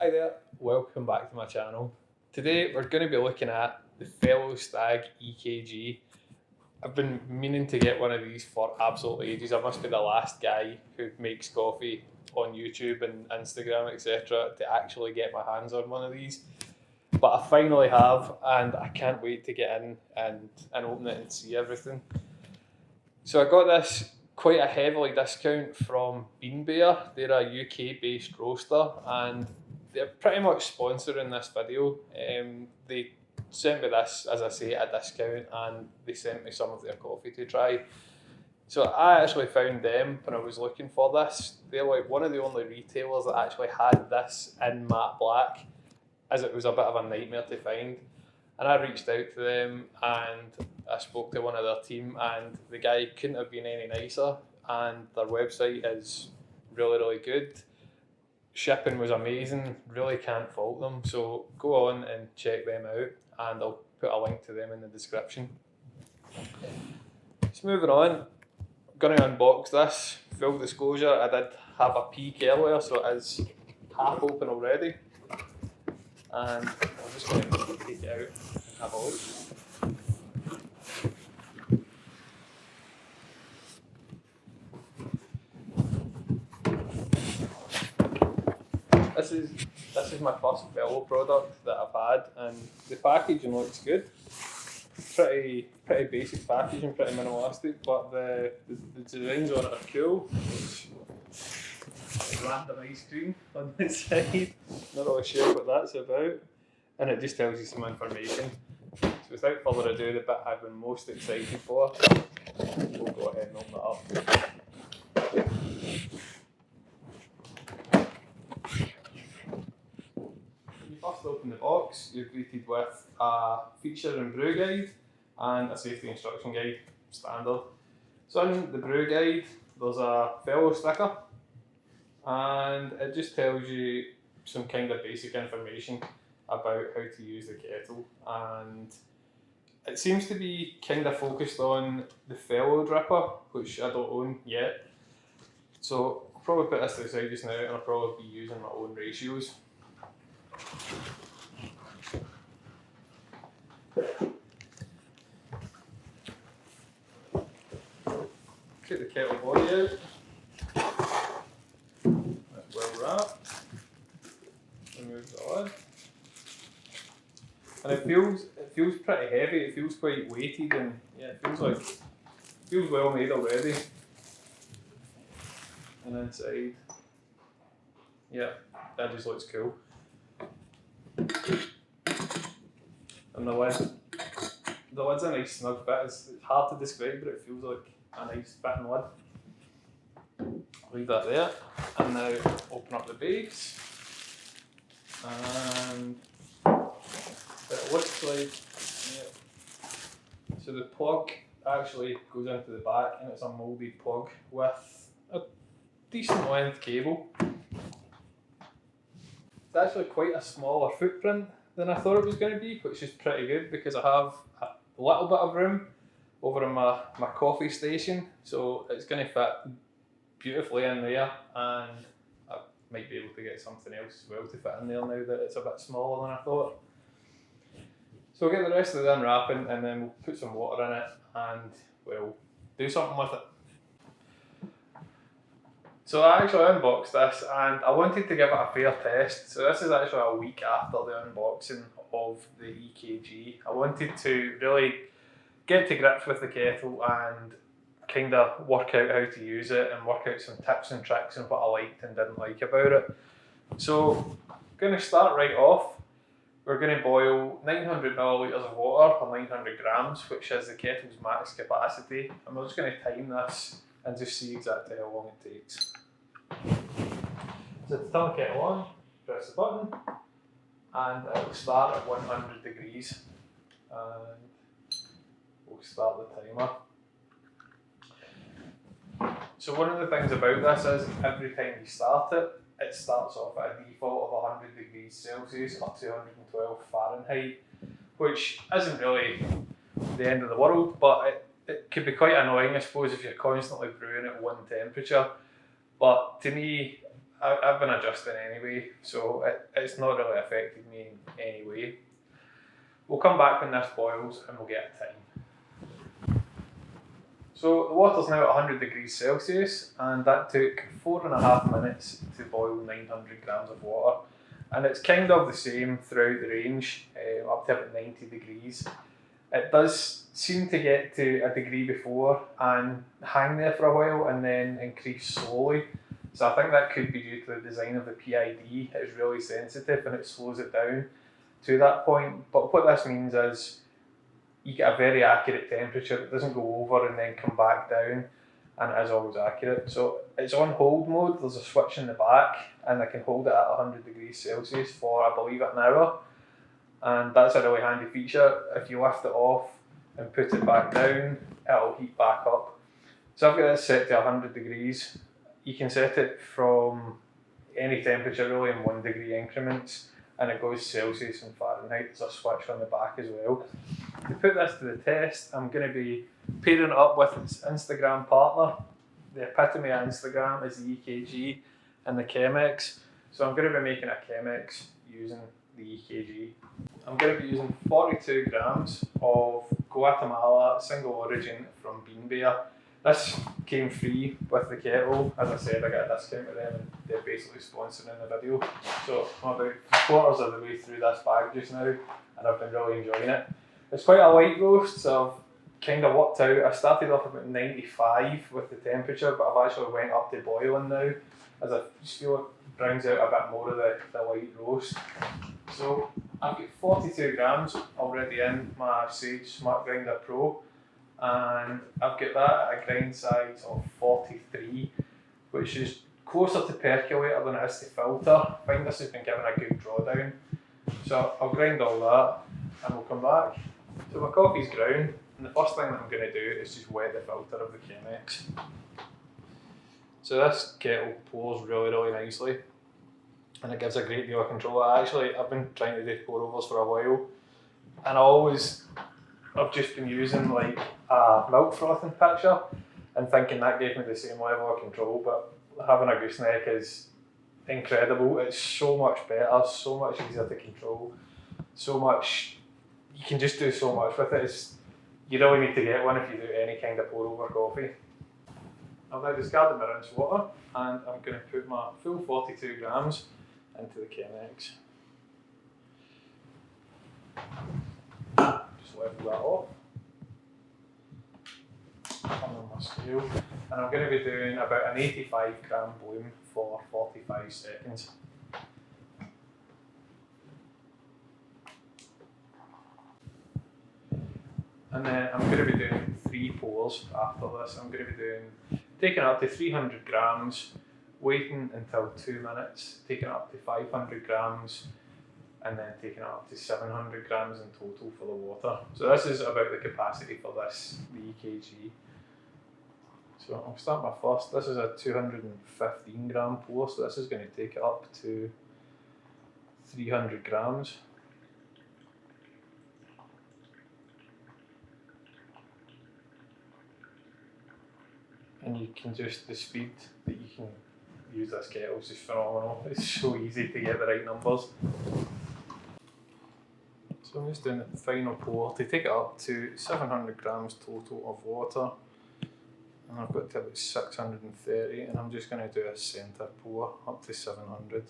Hi there, welcome back to my channel. Today we're going to be looking at the fellow Stagg EKG. I've been meaning to get one of these for absolutely ages. I must be the last guy who makes coffee on YouTube and Instagram, etc. to actually get my hands on one of these. But I finally have, and I can't wait to get in and open it and see everything. So I got this quite a heavily discount from Beanbear. They're a UK based roaster and they're pretty much sponsoring this video. They sent me this, as I say, at a discount, and they sent me some of their coffee to try. So I actually found them when I was looking for this. They're like one of the only retailers that actually had this in matte black, as it was a bit of a nightmare to find. And I reached out to them and I spoke to one of their team, and the guy couldn't have been any nicer, and their website is really good. Shipping was amazing, really can't fault them, so go on and check them out, and I'll put a link to them in the description. Just moving on, I'm going to unbox this. Full disclosure, I did have a peek earlier, so it is half open already. And I'm just going to take it out and have a look. This is my first Fellow product that I've had, and the packaging looks good. Pretty basic packaging, pretty minimalistic, but the designs on it are cool. Random ice cream on the side, not really sure what that's about, and it just tells you some information. So without further ado, the bit I've been most excited for, we'll go ahead and open it up. When you first open the box, you're greeted with a feature and brew guide and a safety instruction guide, standard. So in the brew guide, there's a Fellow sticker, and it just tells you some kind of basic information about how to use the kettle, and it seems to be kind of focused on the Fellow dripper, which I don't own yet. So I'll probably put this to the side just now, and I'll probably be using my own ratios. Take the kettle body out. That's well wrapped. Remove the lid. And it feels pretty heavy. It feels quite weighted, and yeah, it feels well made already. And inside, yeah, that just looks cool. And the lid's a nice snug fit. It's hard to describe, but it feels like a nice fitting lid. Leave that there, and now open up the base, and it looks like, yeah. So the plug actually goes into the back, and it's a moulded plug with a decent length cable. It's actually quite a smaller footprint than I thought it was going to be, which is pretty good because I have a little bit of room over in my coffee station, so it's going to fit beautifully in there, and I might be able to get something else as well to fit in there now that it's a bit smaller than I thought. So we'll get the rest of the unwrapping, and then we'll put some water in it and we'll do something with it. So I actually unboxed this, and I wanted to give it a fair test. So this is actually a week after the unboxing of the EKG. I wanted to really get to grips with the kettle and kind of work out how to use it and work out some tips and tricks and what I liked and didn't like about it. So I'm going to start right off. We're going to boil 900 millilitres of water or 900 grams, which is the kettle's max capacity, and we're just going to time this and just see exactly how long it takes. So to turn the kettle on, press the button, and it will start at 100 degrees. And we'll start the timer. So one of the things about this is every time you start it, it starts off at a default of 100 degrees Celsius or 212 Fahrenheit, which isn't really the end of the world, but it could be quite annoying, I suppose, if you're constantly brewing at one temperature. But to me, I've been adjusting anyway, so it's not really affected me in any way. We'll come back when this boils and we'll get a time. So the water's now at 100 degrees Celsius, and that took 4.5 minutes to boil 900 grams of water. And it's kind of the same throughout the range, up to about 90 degrees. It does seem to get to a degree before and hang there for a while and then increase slowly. So I think that could be due to the design of the PID. It's really sensitive and it slows it down to that point. But what this means is you get a very accurate temperature. It doesn't go over and then come back down, and it is always accurate. So it's on hold mode. There's a switch in the back and I can hold it at 100 degrees Celsius for, I believe, an hour. And that's a really handy feature. If you lift it off and put it back down, it'll heat back up. So I've got this set to 100 degrees. You can set it from any temperature really in 1 degree increments, and it goes Celsius and Fahrenheit. There's a switch on the back as well. To put this to the test, I'm going to be pairing it up with its Instagram partner. The epitome of Instagram is the EKG and the Chemex. So I'm going to be making a Chemex using the EKG. I'm going to be using 42 grams of Guatemala single origin from Beanbear. This came free with the kettle. As I said, I got a discount with them and they're basically sponsoring the video. So I'm about 3/4 of the way through this bag just now and I've been really enjoying it. It's quite a light roast, so I've kind of worked out. I started off about 95 with the temperature, but I've actually went up to boiling now, as I just feel it brings out a bit more of the light roast. So I've got 42 grams already in my Sage Smart Grinder Pro, and I've got that at a grind size of 43, which is closer to percolator than it is to filter. I think this has been given a good drawdown. So I'll grind all that and we'll come back. So my coffee's ground, and the first thing that I'm going to do is just wet the filter of the Chemex. So this kettle pours really nicely, and it gives a great deal of control. I've been trying to do pour overs for a while, and I've just been using like a milk frothing pitcher and thinking that gave me the same level of control, but having a gooseneck is incredible. It's so much better, so much easier to control, you can just do so much with it. You really need to get one if you do any kind of pour over coffee. I've now discarded my rinse water and I'm going to put my full 42 grams into the Chemex. Just level that off. On my scale, and I'm going to be doing about an 85 gram bloom for 45 seconds. And then I'm going to be doing 3 pours after this. I'm going to be taking it up to 300 grams, waiting until 2 minutes, taking it up to 500 grams, and then taking it up to 700 grams in total for the water. So this is about the capacity for this, the EKG. So I'll start my first. This is a 215 gram pour, so this is going to take it up to 300 grams. And you can just, the speed that you can use this kettle is just phenomenal. It's so easy to get the right numbers. So I'm just doing the final pour to take it up to 700 grams total of water. And I've got to about 630, and I'm just going to do a centre pour up to 700.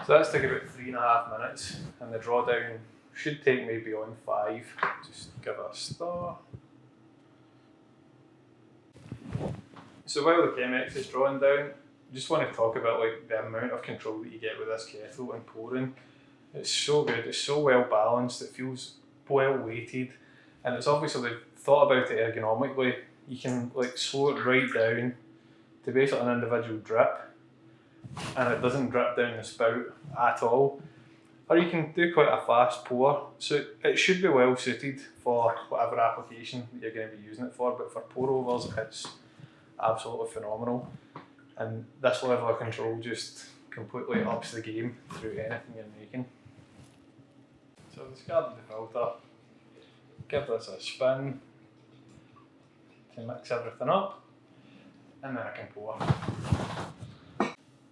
So that's taking about 3.5 minutes, and the drawdown should take maybe on 5. Just give it a stir. So while the Chemex is drawing down, I just want to talk about like the amount of control that you get with this kettle and pouring. It's so good, it's so well balanced, it feels well weighted, and it's obviously they've thought about it ergonomically. You can like slow it right down to basically an individual drip, and it doesn't drip down the spout at all. Or you can do quite a fast pour, so it should be well suited for whatever application you're going to be using it for, but for pour overs it's absolutely phenomenal, and this level of control just completely ups the game through anything you're making. So discard the filter, give this a spin to mix everything up, and then I can pour.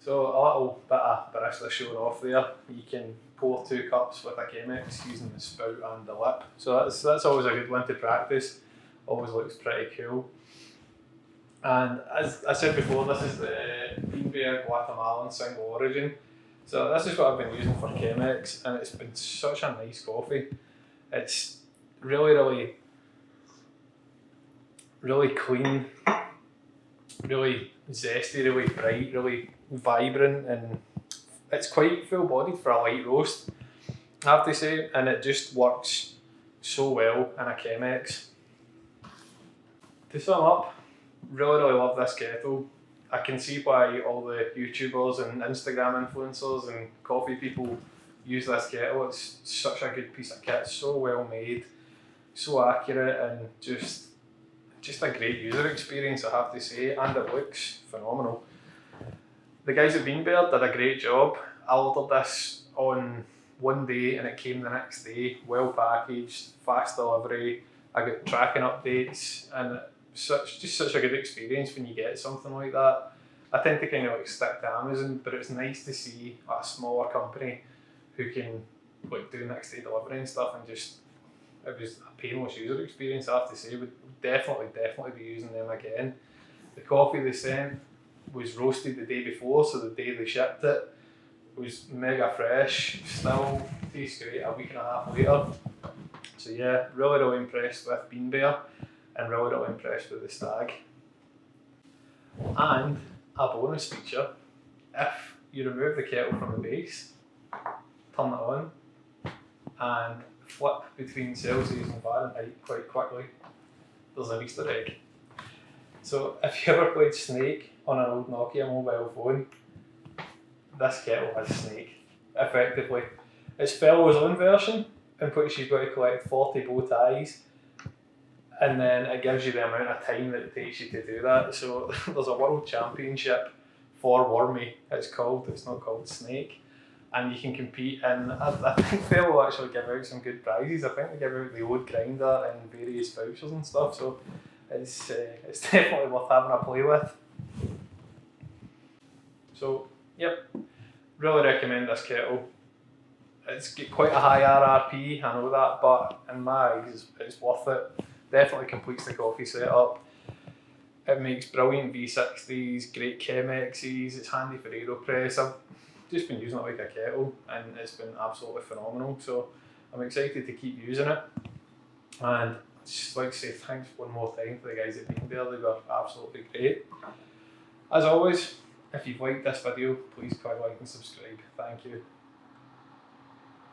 So a little bit of barista showing off there. You can pour 2 cups with a Chemex using the spout and the lip. So that's always a good one to practice. Always looks pretty cool. And as I said before, this is the Beanbear Guatemalan single origin. So this is what I've been using for Chemex, and it's been such a nice coffee. It's really clean, really zesty, really bright, really vibrant, and it's quite full bodied for a light roast, I have to say, and it just works so well in a Chemex. To sum up, really love this kettle. I can see why all the YouTubers and Instagram influencers and coffee people use this kettle. It's such a good piece of kit, so well made, so accurate, and just a great user experience, I have to say, and it looks phenomenal. The guys at Beanbear did a great job. I ordered this on one day and it came the next day, well packaged, fast delivery. I got tracking updates, and just such a good experience when you get something like that. I tend to kind of like stick to Amazon, but it's nice to see a smaller company who can like do next day delivery and stuff, and just it was a painless user experience, I have to say. Would definitely be using them again. The coffee they sent was roasted the day before, so the day they shipped it was mega fresh, still tastes great a week and a half later. So yeah, really impressed with Beanbear, and really impressed with the Stagg. And a bonus feature, if you remove the kettle from the base, turn it on, and flip between Celsius and Fahrenheit quite quickly, there's an Easter egg. So if you ever played Snake on an old Nokia mobile phone, this kettle has Snake, effectively. It's Fellows' own version, in which you've got to collect 40 bow ties, and then it gives you the amount of time that it takes you to do that. So there's a world championship for Wormy, it's not called Snake. And you can compete, and I think Fellow will actually give out some good prizes. I think they give out the old grinder and various vouchers and stuff, so it's definitely worth having a play with. So, yep, really recommend this kettle. It's got quite a high RRP, I know that, but in my eyes, it's worth it. Definitely completes the coffee setup. It makes brilliant V60s, great Chemexes, it's handy for AeroPress. I've just been using it like a kettle, and it's been absolutely phenomenal, so I'm excited to keep using it. And I'd just like to say thanks one more time to the guys at Beanbear. They were absolutely great. As always, if you've liked this video, please click like and subscribe. Thank you.